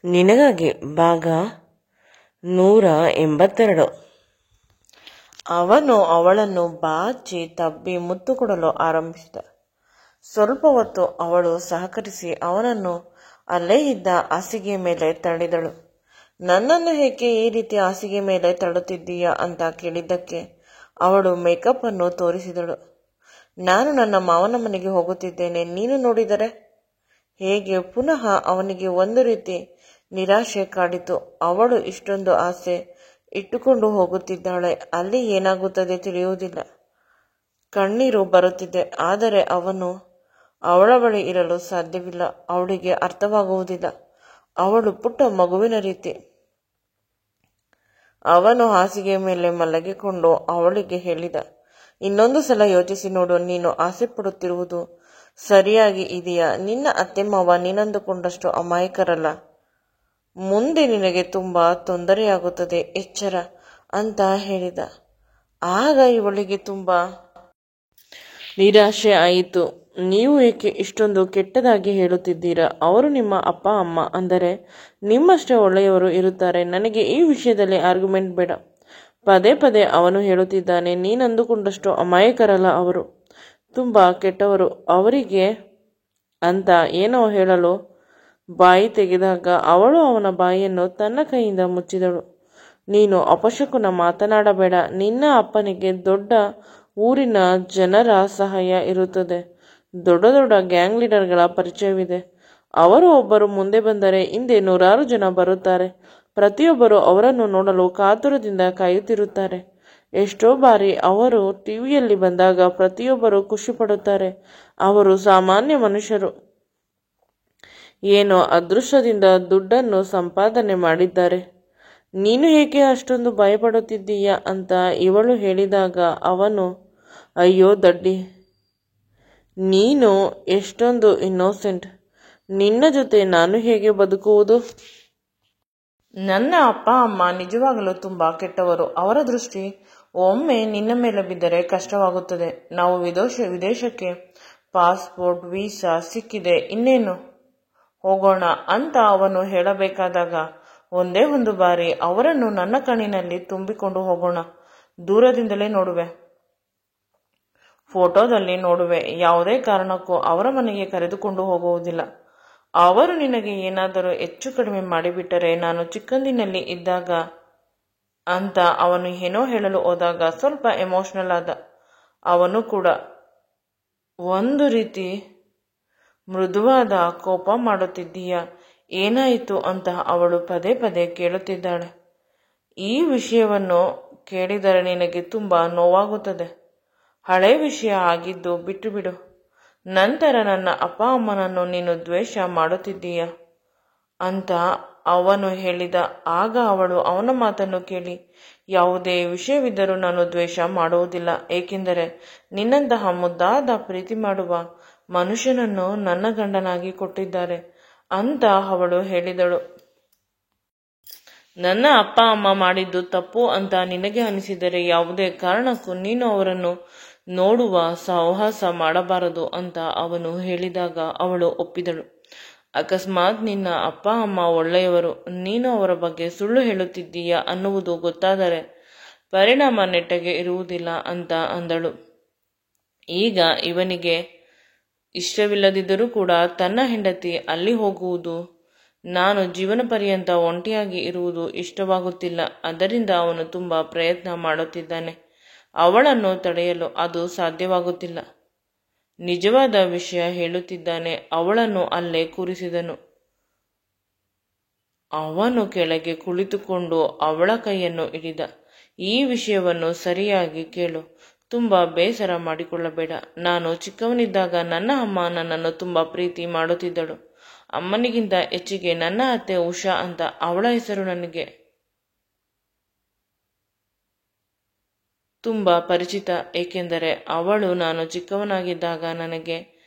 ನಿನಗಾಗಿ ಭಾಗ 182. ಅವನು ಅವಳನ್ನು ಬಾಚಿ ತಬ್ಬಿ ಮುತ್ತು ಕೊಡಲು ಆರಂಭಿಸಿದ. ಸ್ವಲ್ಪ ಹೊತ್ತು ಅವಳು ಸಹಕರಿಸಿ ಅವನನ್ನು ಅಲ್ಲೇ ಇದ್ದ ಹಾಸಿಗೆ ಮೇಲೆ ತಳ್ಳಿದಳು. ನನ್ನನ್ನು ಏಕೆ ಈ ರೀತಿ ಹಾಸಿಗೆ ಮೇಲೆ ತಳ್ಳುತ್ತಿದ್ದೀಯಾ ಅಂತ ಕೇಳಿದ್ದಕ್ಕೆ ಅವಳು ಮೇಕಪ್ ಅನ್ನು ತೋರಿಸಿದಳು. ನಾನು ನನ್ನ ಮಾವನ ಮನೆಗೆ ಹೋಗುತ್ತಿದ್ದೇನೆ, ನೀನು ನೋಡಿದರೆ ಹೇಗೆ? ಪುನಃ ಅವನಿಗೆ ಒಂದು ರೀತಿ ನಿರಾಶೆ ಕಾಡಿತು. ಅವಳು ಇಷ್ಟೊಂದು ಆಸೆ ಇಟ್ಟುಕೊಂಡು ಹೋಗುತ್ತಿದ್ದಾಳೆ, ಅಲ್ಲಿ ಏನಾಗುತ್ತದೆ ತಿಳಿಯುವುದಿಲ್ಲ. ಕಣ್ಣೀರು ಬರುತ್ತಿದೆ, ಆದರೆ ಅವನು ಅವಳ ಬಳಿ ಇರಲು ಸಾಧ್ಯವಿಲ್ಲ. ಅವಳಿಗೆ ಅರ್ಥವಾಗುವುದಿಲ್ಲ. ಅವಳು ಪುಟ್ಟ ಮಗುವಿನ ರೀತಿ. ಅವನು ಹಾಸಿಗೆ ಮೇಲೆ ಮಲಗಿಕೊಂಡು ಅವಳಿಗೆ ಹೇಳಿದ, ಇನ್ನೊಂದು ಸಲ ಯೋಚಿಸಿ ನೋಡು, ನೀನು ಆಸೆ ಪಡುತ್ತಿರುವುದು ಸರಿಯಾಗಿ ಇದೆಯಾ? ನಿನ್ನ ಅತ್ತೆ ಮಾವ ನೀನಂದುಕೊಂಡಷ್ಟು ಅಮಾಯಕರಲ್ಲ. ಮುಂದೆ ನಿನಗೆ ತುಂಬಾ ತೊಂದರೆಯಾಗುತ್ತದೆ, ಎಚ್ಚರ ಅಂತ ಹೇಳಿದ. ಆಗ ಇವಳಿಗೆ ತುಂಬಾ ನಿರಾಶೆ ಆಯಿತು. ನೀವು ಏಕೆ ಇಷ್ಟೊಂದು ಕೆಟ್ಟದಾಗಿ ಹೇಳುತ್ತಿದ್ದೀರಾ? ಅವರು ನಿಮ್ಮ ಅಪ್ಪ ಅಮ್ಮ, ಅಂದರೆ ನಿಮ್ಮಷ್ಟೇ ಒಳ್ಳೆಯವರು ಇರುತ್ತಾರೆ. ನನಗೆ ಈ ವಿಷಯದಲ್ಲಿ ಆರ್ಗ್ಯುಮೆಂಟ್ ಬೇಡ. ಪದೇ ಪದೇ ಅವನು ಹೇಳುತ್ತಿದ್ದಾನೆ, ನೀನಂದುಕೊಂಡಷ್ಟು ಅಮಾಯಕರಲ್ಲ, ಅವರು ತುಂಬಾ ಕೆಟ್ಟವರು. ಅವರಿಗೆ ಅಂತ ಏನೋ ಹೇಳಲು ಬಾಯಿ ತೆಗೆದಾಗ ಅವಳು ಅವನ ಬಾಯಿಯನ್ನು ತನ್ನ ಕೈಯಿಂದ ಮುಚ್ಚಿದಳು. ನೀನು ಅಪಶಕುನ ಮಾತನಾಡಬೇಡ. ನಿನ್ನ ಅಪ್ಪನಿಗೆ ದೊಡ್ಡ ಊರಿನ ಜನರ ಸಹಾಯ ಇರುತ್ತದೆ. ದೊಡ್ಡ ದೊಡ್ಡ ಗ್ಯಾಂಗ್ ಲೀಡರ್ಗಳ ಪರಿಚಯವಿದೆ. ಅವರು ಒಬ್ಬರು ಮುಂದೆ ಬಂದರೆ ಹಿಂದೆ 100 ಜನ ಬರುತ್ತಾರೆ. ಪ್ರತಿಯೊಬ್ಬರು ಅವರನ್ನು ನೋಡಲು ಕಾತುರದಿಂದ ಕಾಯುತ್ತಿರುತ್ತಾರೆ. ಎಷ್ಟೋ ಬಾರಿ ಅವರು ಟಿವಿಯಲ್ಲಿ ಬಂದಾಗ ಪ್ರತಿಯೊಬ್ಬರು ಖುಷಿ ಪಡುತ್ತಾರೆ. ಅವರು ಸಾಮಾನ್ಯ ಮನುಷ್ಯರು. ಏನೋ ಅದೃಷ್ಟದಿಂದ ದುಡ್ಡನ್ನು ಸಂಪಾದನೆ ಮಾಡಿದ್ದಾರೆ. ನೀನು ಏಕೆ ಅಷ್ಟೊಂದು ಭಯಪಡುತ್ತಿದ್ದೀಯಾ ಅಂತ ಇವಳು ಹೇಳಿದಾಗ ಅವನು, ಅಯ್ಯೋ ದಡ್ಡಿ, ನೀನು ಎಷ್ಟೊಂದು ಇನ್ನೋಸೆಂಟ್. ನಿನ್ನ ಜೊತೆ ನಾನು ಹೇಗೆ ಬದುಕುವುದು? ನನ್ನ ಅಪ್ಪ ಅಮ್ಮ ನಿಜವಾಗಲೂ ತುಂಬಾ ಕೆಟ್ಟವರು. ಅವರ ದೃಷ್ಟಿ ಒಮ್ಮೆ ನಿನ್ನ ಮೇಲೆ ಬಿದ್ದರೆ ಕಷ್ಟವಾಗುತ್ತದೆ. ನಾವು ವಿದೇಶಕ್ಕೆ ಪಾಸ್ಪೋರ್ಟ್ ವೀಸಾ ಸಿಕ್ಕಿದೆ, ಇನ್ನೇನು ಹೋಗೋಣ ಅಂತ ಅವನು ಹೇಳಬೇಕಾದಾಗ ಒಂದೇ ಒಂದು ಬಾರಿ ಅವರನ್ನು ನನ್ನ ಕಣ್ಣಿನಲ್ಲಿ ತುಂಬಿಕೊಂಡು ಹೋಗೋಣ. ದೂರದಿಂದಲೇ ನೋಡುವೆ, ಫೋಟೋದಲ್ಲಿ ನೋಡುವೆ. ಯಾವುದೇ ಕಾರಣಕ್ಕೂ ಅವರ ಮನೆಗೆ ಕರೆದುಕೊಂಡು ಹೋಗುವುದಿಲ್ಲ. ಅವರು ನಿನಗೆ ಏನಾದರೂ ಹೆಚ್ಚು ಕಡಿಮೆ ಮಾಡಿಬಿಟ್ಟರೆ, ನಾನು ಚಿಕ್ಕಂದಿನಲ್ಲಿ ಇದ್ದಾಗ ಅಂತ ಅವನು ಏನೋ ಹೇಳಲು ಹೋದಾಗ ಸ್ವಲ್ಪ ಎಮೋಷನಲ್ ಆದ. ಅವನು ಕೂಡ ಒಂದು ರೀತಿ ಮೃದುವಾದ ಕೋಪ ಮಾಡುತ್ತಿದ್ದೀಯಾ? ಏನಾಯಿತು ಅಂತ ಅವಳು ಪದೇ ಪದೇ ಕೇಳುತ್ತಿದ್ದಾಳೆ. ಈ ವಿಷಯವನ್ನು ಕೇಳಿದರೆ ನಿನಗೆ ತುಂಬಾ ನೋವಾಗುತ್ತದೆ. ಹಳೆ ವಿಷಯ ಆಗಿದ್ದು ಬಿಟ್ಟು ಬಿಡು. ನಂತರ ನನ್ನ ಅಪ್ಪ ಅಮ್ಮನನ್ನು ನೀನು ದ್ವೇಷ ಮಾಡುತ್ತಿದ್ದೀಯಾ ಅಂತ ಅವನು ಹೇಳಿದ. ಆಗ ಅವಳು ಅವನ ಮಾತನ್ನು ಕೇಳಿ, ಯಾವುದೇ ವಿಷಯವಿದ್ದರೂ ನಾನು ದ್ವೇಷ ಮಾಡುವುದಿಲ್ಲ, ಏಕೆಂದರೆ ನಿನ್ನಂತಹ ಮುದ್ದಾದ ಪ್ರೀತಿ ಮಾಡುವ ಮನುಷ್ಯನನ್ನು ನನ್ನ ಗಂಡನಾಗಿ ಕೊಟ್ಟಿದ್ದಾರೆ ಅಂತ ಅವಳು ಹೇಳಿದಳು. ನನ್ನ ಅಪ್ಪ ಅಮ್ಮ ಮಾಡಿದ್ದು ತಪ್ಪು ಅಂತ ನಿನಗೆ ಅನಿಸಿದರೆ ಯಾವುದೇ ಕಾರಣಕ್ಕೂ ನೀನು ಅವರನ್ನು ನೋಡುವ ಸಾಹಸ ಮಾಡಬಾರದು ಅಂತ ಅವನು ಹೇಳಿದಾಗ ಅವಳು ಒಪ್ಪಿದಳು. ಅಕಸ್ಮಾತ್ ನಿನ್ನ ಅಪ್ಪ ಅಮ್ಮ ಒಳ್ಳೆಯವರು, ನೀನು ಅವರ ಬಗ್ಗೆ ಸುಳ್ಳು ಹೇಳುತ್ತಿದ್ದೀಯಾ ಅನ್ನುವುದು ಗೊತ್ತಾದರೆ ಪರಿಣಾಮ ನೆಟ್ಟಗೆ ಇರುವುದಿಲ್ಲ ಅಂತ ಅಂದಳು. ಈಗ ಇವನಿಗೆ ಇಷ್ಟವಿಲ್ಲದಿದ್ದರೂ ಕೂಡ ತನ್ನ ಹೆಂಡತಿ ಅಲ್ಲಿ ಹೋಗುವುದು, ನಾನು ಜೀವನ ಪರ್ಯಂತ ಒಂಟಿಯಾಗಿ ಇರುವುದು ಇಷ್ಟವಾಗುತ್ತಿಲ್ಲ. ಅದರಿಂದ ಅವನು ತುಂಬಾ ಪ್ರಯತ್ನ ಮಾಡುತ್ತಿದ್ದಾನೆ ಅವಳನ್ನು ತಡೆಯಲು. ಅದು ಸಾಧ್ಯವಾಗುತ್ತಿಲ್ಲ. ನಿಜವಾದ ವಿಷಯ ಹೇಳುತ್ತಿದ್ದಾನೆ. ಅವಳನ್ನು ಅಲ್ಲೇ ಕೂರಿಸಿದನು. ಅವನು ಕೆಳಗೆ ಕುಳಿತುಕೊಂಡು ಅವಳ ಕೈಯನ್ನು ಹಿಡಿದ. ಈ ವಿಷಯವನ್ನು ಸರಿಯಾಗಿ ಕೇಳು, ತುಂಬಾ ಬೇಸರ ಮಾಡಿಕೊಳ್ಳಬೇಡ. ನಾನು ಚಿಕ್ಕವನಿದ್ದಾಗ ನನ್ನ ಅಮ್ಮ ನನ್ನನ್ನು ತುಂಬಾ ಪ್ರೀತಿ ಮಾಡುತ್ತಿದ್ದಳು. ಅಮ್ಮನಿಗಿಂತ ಹೆಚ್ಚಿಗೆ ನನ್ನ ಅತ್ತೆ ಉಷಾ ಅಂತ ಅವಳ ಹೆಸರು ನನಗೆ ತುಂಬಾ ಪರಿಚಿತ, ಏಕೆಂದರೆ ಅವಳು ನಾನು ಚಿಕ್ಕವನಾಗಿದ್ದಾಗ ನನಗೆ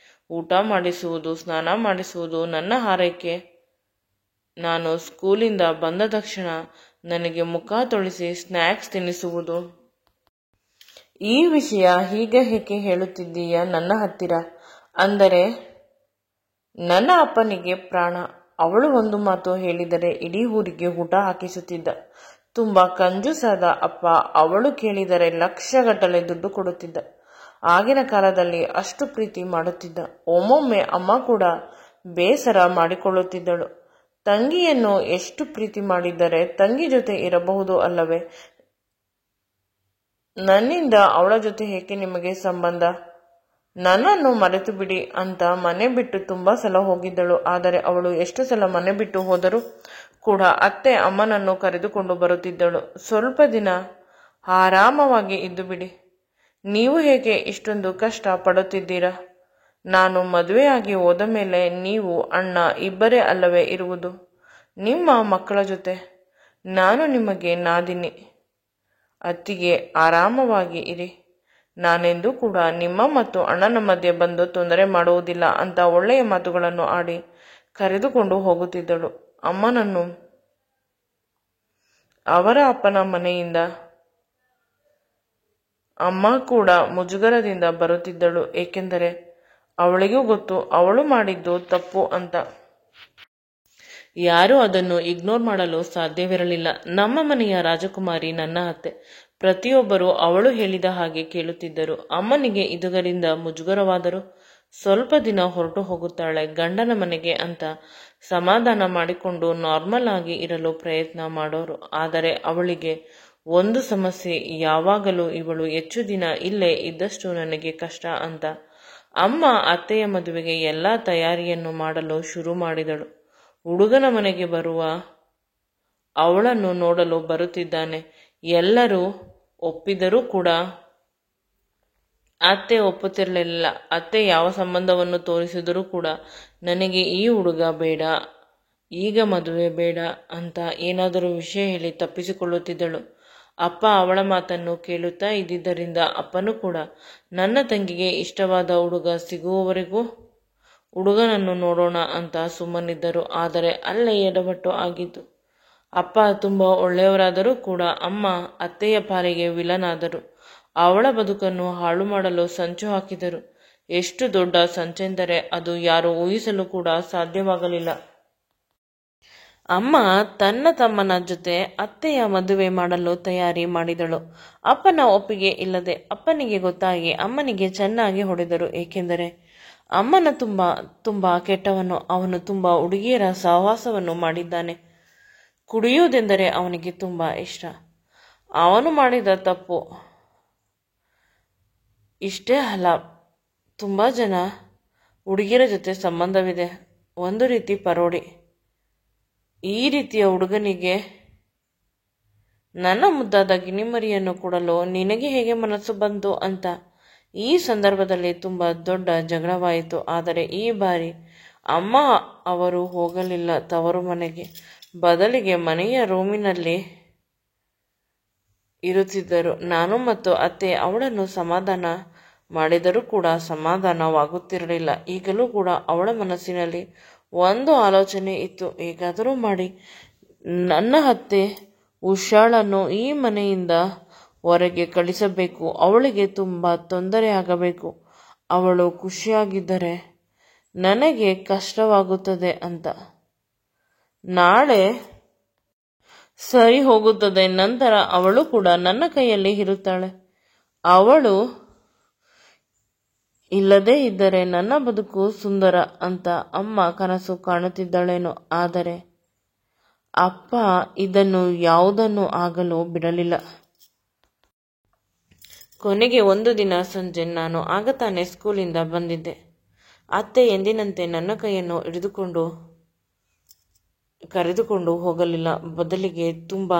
ಊಟ ಮಾಡಿಸುವುದು, ಸ್ನಾನ ಮಾಡಿಸುವುದು, ನನ್ನ ಹಾರೈಕೆ. ನಾನು ಸ್ಕೂಲಿಂದ ಬಂದ ತಕ್ಷಣ ನನಗೆ ಮುಖ ತೊಳಿಸಿ ಸ್ನ್ಯಾಕ್ಸ್ ತಿನ್ನಿಸುವುದು. ಈ ವಿಷಯ ಈಗ ಏಕೆ ಹೇಳುತ್ತಿದ್ದೀಯಾ ನನ್ನ ಹತ್ತಿರ? ಅಂದರೆ ನನ್ನ ಅಪ್ಪನಿಗೆ ಪ್ರಾಣ. ಅವಳು ಒಂದು ಮಾತು ಹೇಳಿದರೆ ಇಡೀ ಊರಿಗೆ ಊಟ ಹಾಕಿಸುತ್ತಿದ್ದ. ತುಂಬಾ ಕಂಜೂಸಾದ ಅಪ್ಪ. ಅವಳು ಕೇಳಿದರೆ ಲಕ್ಷಗಟ್ಟಲೆ ದುಡ್ಡು ಕೊಡುತ್ತಿದ್ದ. ಆಗಿನ ಕಾಲದಲ್ಲಿ ಅಷ್ಟು ಪ್ರೀತಿ ಮಾಡುತ್ತಿದ್ದ. ಒಮ್ಮೊಮ್ಮೆ ಅಮ್ಮ ಕೂಡ ಬೇಸರ ಮಾಡಿಕೊಳ್ಳುತ್ತಿದ್ದಳು. ತಂಗಿಯನ್ನು ಎಷ್ಟು ಪ್ರೀತಿ ಮಾಡಿದ್ದರೆ ತಂಗಿ ಜೊತೆ ಇರಬಹುದು ಅಲ್ಲವೇ? ನನ್ನಿಂದ ಅವಳ ಜೊತೆ ಏಕೆ ನಿಮಗೆ ಸಂಬಂಧ? ನನ್ನನ್ನು ಮರೆತು ಬಿಡಿ ಅಂತ ಮನೆ ಬಿಟ್ಟು ತುಂಬಾ ಸಲ ಹೋಗಿದ್ದಳು. ಆದರೆ ಅವಳು ಎಷ್ಟು ಸಲ ಮನೆ ಬಿಟ್ಟು ಹೋದರೂ ಕೂಡ ಅತ್ತೆ ಅಮ್ಮನನ್ನು ಕರೆದುಕೊಂಡು ಬರುತ್ತಿದ್ದಳು. ಸ್ವಲ್ಪ ದಿನ ಆರಾಮವಾಗಿ ಇದ್ದು ಬಿಡಿ. ನೀವು ಹೇಗೆ ಇಷ್ಟೊಂದು ಕಷ್ಟ ಪಡುತ್ತಿದ್ದೀರಾ? ನಾನು ಮದುವೆಯಾಗಿ ಹೋದ ಮೇಲೆ ನೀವು ಅಣ್ಣ ಇಬ್ಬರೇ ಅಲ್ಲವೇ ಇರುವುದು? ನಿಮ್ಮ ಮಕ್ಕಳ ಜೊತೆ ನಾನು ನಿಮಗೆ ನಾದಿನಿ. ಅತ್ತಿಗೆ ಆರಾಮವಾಗಿ ಇರಿ. ನಾನೆಂದೂ ಕೂಡ ನಿಮ್ಮ ಮತ್ತು ಅಣ್ಣನ ಮಧ್ಯೆ ಬಂದು ತೊಂದರೆ ಮಾಡುವುದಿಲ್ಲ ಅಂತ ಒಳ್ಳೆಯ ಮಾತುಗಳನ್ನು ಆಡಿ ಕರೆದುಕೊಂಡು ಹೋಗುತ್ತಿದ್ದಳು. ಅಮ್ಮನನ್ನು ಅವರ ಅಪ್ಪನ ಮನೆಯಿಂದ ಅಮ್ಮ ಕೂಡ ಮುಜುಗರದಿಂದ ಬರುತ್ತಿದ್ದಳು. ಏಕೆಂದರೆ ಅವಳಿಗೂ ಗೊತ್ತು ಅವಳು ಮಾಡಿದ್ದು ತಪ್ಪು ಅಂತ. ಯಾರೂ ಅದನ್ನು ಇಗ್ನೋರ್ ಮಾಡಲು ಸಾಧ್ಯವಿರಲಿಲ್ಲ. ನಮ್ಮ ಮನೆಯ ರಾಜಕುಮಾರಿ ನನ್ನ ಅತ್ತೆ. ಪ್ರತಿಯೊಬ್ಬರೂ ಅವಳು ಹೇಳಿದ ಹಾಗೆ ಕೇಳುತ್ತಿದ್ದರು. ಅಮ್ಮನಿಗೆ ಇದರಿಂದ ಮುಜುಗರವಾದರೂ ಸ್ವಲ್ಪ ದಿನ ಹೊರಟು ಹೋಗುತ್ತಾಳೆ ಗಂಡನ ಮನೆಗೆ ಅಂತ ಸಮಾಧಾನ ಮಾಡಿಕೊಂಡು ನಾರ್ಮಲ್ ಆಗಿ ಇರಲು ಪ್ರಯತ್ನ ಮಾಡೋರು. ಆದರೆ ಅವಳಿಗೆ ಒಂದು ಸಮಸ್ಯೆ, ಯಾವಾಗಲೂ ಇವಳು ಹೆಚ್ಚು ದಿನ ಇಲ್ಲೇ ಇದ್ದಷ್ಟು ನನಗೆ ಕಷ್ಟ ಅಂತ. ಅಮ್ಮ ಅತ್ತೆಯ ಮದುವೆಗೆ ಎಲ್ಲ ತಯಾರಿಯನ್ನು ಮಾಡಲು ಶುರು ಮಾಡಿದಳು. ಹುಡುಗನ ಮನೆಗೆ ಬರುವ ಅವಳನ್ನು ನೋಡಲು ಬರುತ್ತಿದ್ದಾನೆ. ಎಲ್ಲರೂ ಒಪ್ಪಿದರೂ ಕೂಡ ಅತ್ತೆ ಒಪ್ಪುತ್ತಿರಲಿಲ್ಲ. ಅತ್ತೆ ಯಾವ ಸಂಬಂಧವನ್ನು ತೋರಿಸಿದರೂ ಕೂಡ ನನಗೆ ಈ ಹುಡುಗ ಬೇಡ, ಈಗ ಮದುವೆ ಬೇಡ ಅಂತ ಏನಾದರೂ ವಿಷಯ ಹೇಳಿ ತಪ್ಪಿಸಿಕೊಳ್ಳುತ್ತಿದ್ದಳು. ಅಪ್ಪ ಅವಳ ಮಾತನ್ನು ಕೇಳುತ್ತಾ ಇದ್ದಿದ್ದರಿಂದ ಅಪ್ಪನೂ ಕೂಡ ನನ್ನ ತಂಗಿಗೆ ಇಷ್ಟವಾದ ಹುಡುಗ ಸಿಗುವವರೆಗೂ ಹುಡುಗನನ್ನು ನೋಡೋಣ ಅಂತ ಸುಮ್ಮನಿದ್ದರು. ಆದರೆ ಅಲ್ಲೇ ಎಡವಟ್ಟು ಆಗಿತ್ತು. ಅಪ್ಪ ತುಂಬ ಒಳ್ಳೆಯವರಾದರೂ ಕೂಡ ಅಮ್ಮ ಅತ್ತೆಯ ಪಾಲಿಗೆ ವಿಲನ್ ಆದರು. ಅವಳ ಬದುಕನ್ನು ಹಾಳು ಮಾಡಲು ಸಂಚು ಹಾಕಿದರು. ಎಷ್ಟು ದೊಡ್ಡ ಸಂಚೆಂದರೆ ಅದು ಯಾರು ಊಹಿಸಲು ಕೂಡ ಸಾಧ್ಯವಾಗಲಿಲ್ಲ. ಅಮ್ಮ ತನ್ನ ತಮ್ಮನ ಜೊತೆ ಅತ್ತೆಯ ಮದುವೆ ಮಾಡಲು ತಯಾರಿ ಮಾಡಿದಳು. ಅಪ್ಪನ ಒಪ್ಪಿಗೆ ಇಲ್ಲದೆ ಅಪ್ಪನಿಗೆ ಗೊತ್ತಾಗಿ ಅಮ್ಮನಿಗೆ ಚೆನ್ನಾಗಿ ಹೊಡೆದರು. ಏಕೆಂದರೆ ಅಮ್ಮನ ತುಂಬಾ ಕೆಟ್ಟವನು. ಅವನು ತುಂಬಾ ಹುಡುಗಿಯರ ಸಹವಾಸವನ್ನು ಮಾಡಿದ್ದಾನೆ. ಕುಡಿಯುವುದೆಂದರೆ ಅವನಿಗೆ ತುಂಬಾ ಇಷ್ಟ. ಅವನು ಮಾಡಿದ ತಪ್ಪು ಇಷ್ಟೇ ಅಲ್ಲ, ತುಂಬಾ ಜನ ಹುಡುಗಿಯರ ಜೊತೆ ಸಂಬಂಧವಿದೆ. ಒಂದು ರೀತಿ ಪರೋಡಿ. ಈ ರೀತಿಯ ಹುಡುಗನಿಗೆ ನನ್ನ ಮುದ್ದಾದ ಗಿಣಿಮರಿಯನ್ನು ಕೊಡಲು ನಿನಗೆ ಹೇಗೆ ಮನಸ್ಸು ಬಂತು ಅಂತ ಈ ಸಂದರ್ಭದಲ್ಲಿ ತುಂಬ ದೊಡ್ಡ ಜಗಳವಾಯಿತು. ಆದರೆ ಈ ಬಾರಿ ಅಮ್ಮ ಅವರು ಹೋಗಲಿಲ್ಲ ತವರು ಮನೆಗೆ. ಬದಲಿಗೆ ಮನೆಯ ರೂಮಿನಲ್ಲಿ ಇರುತ್ತಿದ್ದರು. ನಾನು ಮತ್ತು ಅತ್ತೆ ಅವಳನ್ನು ಸಮಾಧಾನ ಮಾಡಿದರೂ ಕೂಡ ಸಮಾಧಾನವಾಗುತ್ತಿರಲಿಲ್ಲ. ಈಗಲೂ ಕೂಡ ಅವಳ ಮನಸ್ಸಿನಲ್ಲಿ ಒಂದು ಆಲೋಚನೆ ಇತ್ತು. ಹೇಗಾದರೂ ಮಾಡಿ ನನ್ನ ಅತ್ತೆ ಉಷಾಳನ್ನು ಈ ಮನೆಯಿಂದ ಹೊರಗೆ ಕಳಿಸಬೇಕು. ಅವಳಿಗೆ ತುಂಬ ತೊಂದರೆ ಆಗಬೇಕು. ಅವಳು ಖುಷಿಯಾಗಿದ್ದರೆ ನನಗೆ ಕಷ್ಟವಾಗುತ್ತದೆ ಅಂತ. ನಾಳೆ ಸರಿ ಹೋಗುತ್ತದೆ. ನಂತರ ಅವಳು ಕೂಡ ನನ್ನ ಕೈಯಲ್ಲಿ ಇರುತ್ತಾಳೆ. ಅವಳು ಇಲ್ಲದೇ ಇದ್ದರೆ ನನ್ನ ಬದುಕು ಸುಂದರ ಅಂತ ಅಮ್ಮ ಕನಸು ಕಾಣುತ್ತಿದ್ದಳೇನೋ. ಆದರೆ ಅಪ್ಪ ಇದನ್ನು ಯಾವುದನ್ನು ಆಗಲು ಬಿಡಲಿಲ್ಲ. ಕೊನೆಗೆ ಒಂದು ದಿನ ಸಂಜೆ ನಾನು ಆಗ ತಾನೇ ಸ್ಕೂಲಿಂದ ಬಂದಿದ್ದೆ. ಅತ್ತೆ ಎಂದಿನಂತೆ ನನ್ನ ಕೈಯನ್ನು ಹಿಡಿದುಕೊಂಡು ಕರೆದುಕೊಂಡು ಹೋಗಲಿಲ್ಲ. ಬದಲಿಗೆ ತುಂಬ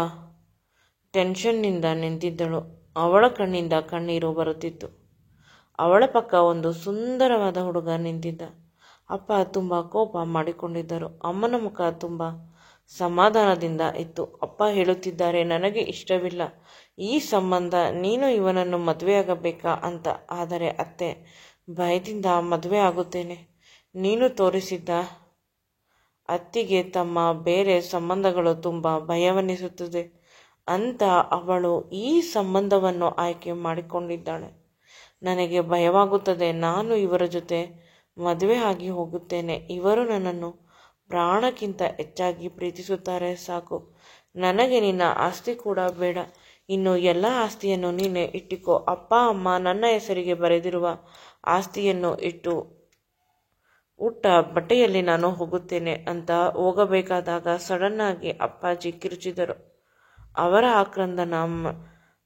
ಟೆನ್ಷನ್ನಿಂದ ನಿಂತಿದ್ದಳು. ಅವಳ ಕಣ್ಣಿಂದ ಕಣ್ಣೀರು ಬರುತ್ತಿತ್ತು. ಅವಳ ಪಕ್ಕ ಒಂದು ಸುಂದರವಾದ ಹುಡುಗ ನಿಂತಿದ್ದ. ಅಪ್ಪ ತುಂಬ ಕೋಪ ಮಾಡಿಕೊಂಡಿದ್ದರು. ಅಮ್ಮನ ಮುಖ ತುಂಬ ಸಮಾಧಾನದಿಂದ ಇತ್ತು. ಅಪ್ಪ ಹೇಳುತ್ತಿದ್ದಾರೆ, ನನಗೆ ಇಷ್ಟವಿಲ್ಲ ಈ ಸಂಬಂಧ, ನೀನು ಇವನನ್ನು ಮದುವೆಯಾಗಬೇಕಾ ಅಂತ. ಆದರೆ ಅತ್ತೆ, ಭಯದಿಂದ ಮದುವೆ ಆಗುತ್ತೇನೆ. ನೀನು ತೋರಿಸಿದ್ದ ಅತ್ತಿಗೆ ತಮ್ಮ ಬೇರೆ ಸಂಬಂಧಗಳು ತುಂಬ ಭಯವನ್ನಿಸುತ್ತದೆ ಅಂತ ಅವಳು ಈ ಸಂಬಂಧವನ್ನು ಆಯ್ಕೆ ಮಾಡಿಕೊಂಡಿದ್ದಾಳೆ. ನನಗೆ ಭಯವಾಗುತ್ತದೆ. ನಾನು ಇವರ ಜೊತೆ ಮದುವೆ ಆಗಿ ಹೋಗುತ್ತೇನೆ. ಇವರು ನನ್ನನ್ನು ಪ್ರಾಣಕ್ಕಿಂತ ಹೆಚ್ಚಾಗಿ ಪ್ರೀತಿಸುತ್ತಾರೆ. ಸಾಕು, ನನಗೆ ನಿನ್ನ ಆಸ್ತಿ ಕೂಡ ಬೇಡ. ಇನ್ನು ಎಲ್ಲ ಆಸ್ತಿಯನ್ನು ನೀನೇ ಇಟ್ಟಿಕೋ. ಅಪ್ಪ ಅಮ್ಮ ನನ್ನ ಹೆಸರಿಗೆ ಬರೆದಿರುವ ಆಸ್ತಿಯನ್ನು ಇಟ್ಟು ಉಟ್ಟ ಬಟ್ಟೆಯಲ್ಲಿ ನಾನು ಹೋಗುತ್ತೇನೆ ಅಂತ ಹೋಗಬೇಕಾದಾಗ ಸಡನ್ನಾಗಿ ಅಪ್ಪಾಜಿ ಕಿರುಚಿದರು. ಅವರ ಆಕ್ರಂದನ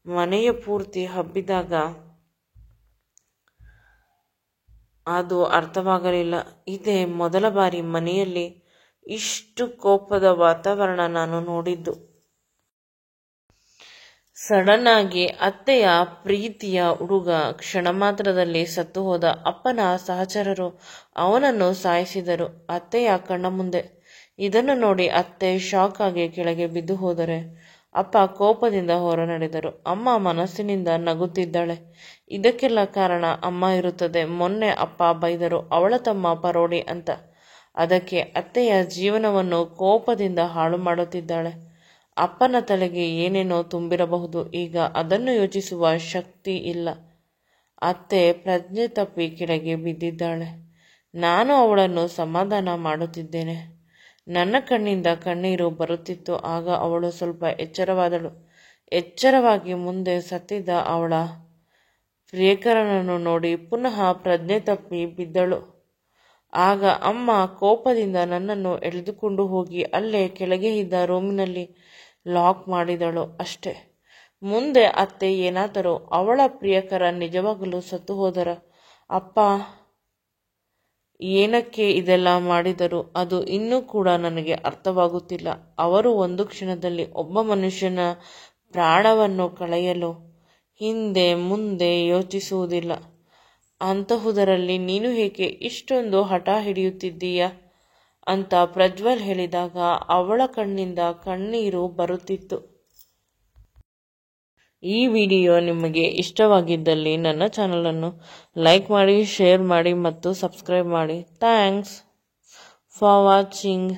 ಮನೆಯ ಪೂರ್ತಿ ಹಬ್ಬಿದಾಗ ಅದು ಅರ್ಥವಾಗಲಿಲ್ಲ. ಇದೇ ಮೊದಲ ಬಾರಿ ಮನೆಯಲ್ಲಿ ಇಷ್ಟು ಕೋಪದ ವಾತಾವರಣ ನಾನು ನೋಡಿದ್ದು. ಸಡನ್ ಆಗಿ ಅತ್ತೆಯ ಪ್ರೀತಿಯ ಹುಡುಗ ಕ್ಷಣ ಮಾತ್ರದಲ್ಲಿ ಸತ್ತು ಹೋದ. ಅಪ್ಪನ ಸಹಚರರು ಅವನನ್ನು ಸಾಯಿಸಿದರು ಅತ್ತೆಯ ಕಣ್ಣ ಮುಂದೆ. ಇದನ್ನು ನೋಡಿ ಅತ್ತೆ ಶಾಕ್ ಆಗಿ ಕೆಳಗೆ ಬಿದ್ದು ಹೋದರೆ ಅಪ್ಪ ಕೋಪದಿಂದ ಹೊರ ನಡೆದರು. ಅಮ್ಮ ಮನಸ್ಸಿನಿಂದ ನಗುತ್ತಿದ್ದಾಳೆ. ಇದಕ್ಕೆಲ್ಲ ಕಾರಣ ಅಮ್ಮ ಇರುತ್ತದೆ. ಮೊನ್ನೆ ಅಪ್ಪ ಬೈದರು ಅವಳ ತಮ್ಮ ಪರೋಡಿ ಅಂತ. ಅದಕ್ಕೆ ಅತ್ತೆಯ ಜೀವನವನ್ನು ಕೋಪದಿಂದ ಹಾಳು ಮಾಡುತ್ತಿದ್ದಾಳೆ. ಅಪ್ಪನ ತಲೆಗೆ ಏನೇನೋ ತುಂಬಿರಬಹುದು. ಈಗ ಅದನ್ನು ಯೋಚಿಸುವ ಶಕ್ತಿ ಇಲ್ಲ. ಅತ್ತೆ ಪ್ರಜ್ಞೆ ತಪ್ಪಿ ಕೆಳಗೆ ಬಿದ್ದಿದ್ದಾಳೆ. ನಾನು ಅವಳನ್ನು ಸಮಾಧಾನ ಮಾಡುತ್ತಿದ್ದೇನೆ. ನನ್ನ ಕಣ್ಣಿಂದ ಕಣ್ಣೀರು ಬರುತ್ತಿತ್ತು. ಆಗ ಅವಳು ಸ್ವಲ್ಪ ಎಚ್ಚರವಾದಳು. ಎಚ್ಚರವಾಗಿ ಮುಂದೆ ಸತ್ತಿದ್ದ ಅವಳ ಪ್ರಿಯಕರನನ್ನು ನೋಡಿ ಪುನಃ ಪ್ರಜ್ಞೆ ತಪ್ಪಿ ಬಿದ್ದಳು. ಆಗ ಅಮ್ಮ ಕೋಪದಿಂದ ನನ್ನನ್ನು ಎಳೆದುಕೊಂಡು ಹೋಗಿ ಅಲ್ಲೇ ಕೆಳಗೆ ಇದ್ದ ರೂಮಿನಲ್ಲಿ ಲಾಕ್ ಮಾಡಿದಳು. ಅಷ್ಟೇ. ಮುಂದೆ ಅತ್ತೆ ಏನಾದರೂ ಅವಳ ಪ್ರಿಯಕರ ನಿಜವಾಗಲೂ ಸತ್ತು ಹೋದರ ಅಪ್ಪ ಏನಕ್ಕೆ ಇದೆಲ್ಲ ಮಾಡಿದರು ಅದು ಇನ್ನೂ ಕೂಡ ನನಗೆ ಅರ್ಥವಾಗುತ್ತಿಲ್ಲ. ಅವರು ಒಂದು ಕ್ಷಣದಲ್ಲಿ ಒಬ್ಬ ಮನುಷ್ಯನ ಪ್ರಾಣವನ್ನು ಕಳೆಯಲು ಹಿಂದೆ ಮುಂದೆ ಯೋಚಿಸುವುದಿಲ್ಲ. ಅಂತಹುದರಲ್ಲಿ ನೀನು ಏಕೆ ಇಷ್ಟೊಂದು ಹಠ ಹಿಡಿಯುತ್ತಿದ್ದೀಯ ಅಂತ ಪ್ರಜ್ವಲ್ ಹೇಳಿದಾಗ ಅವಳ ಕಣ್ಣಿಂದ ಕಣ್ಣೀರು ಬರುತ್ತಿತ್ತು. ಈ ವಿಡಿಯೋ ನಿಮಗೆ ಇಷ್ಟವಾಗಿದ್ದಲ್ಲಿ ನನ್ನ ಚಾನಲನ್ನು ಲೈಕ್ ಮಾಡಿ, ಶೇರ್ ಮಾಡಿ ಮತ್ತು ಸಬ್ಸ್ಕ್ರೈಬ್ ಮಾಡಿ. Thanks for watching.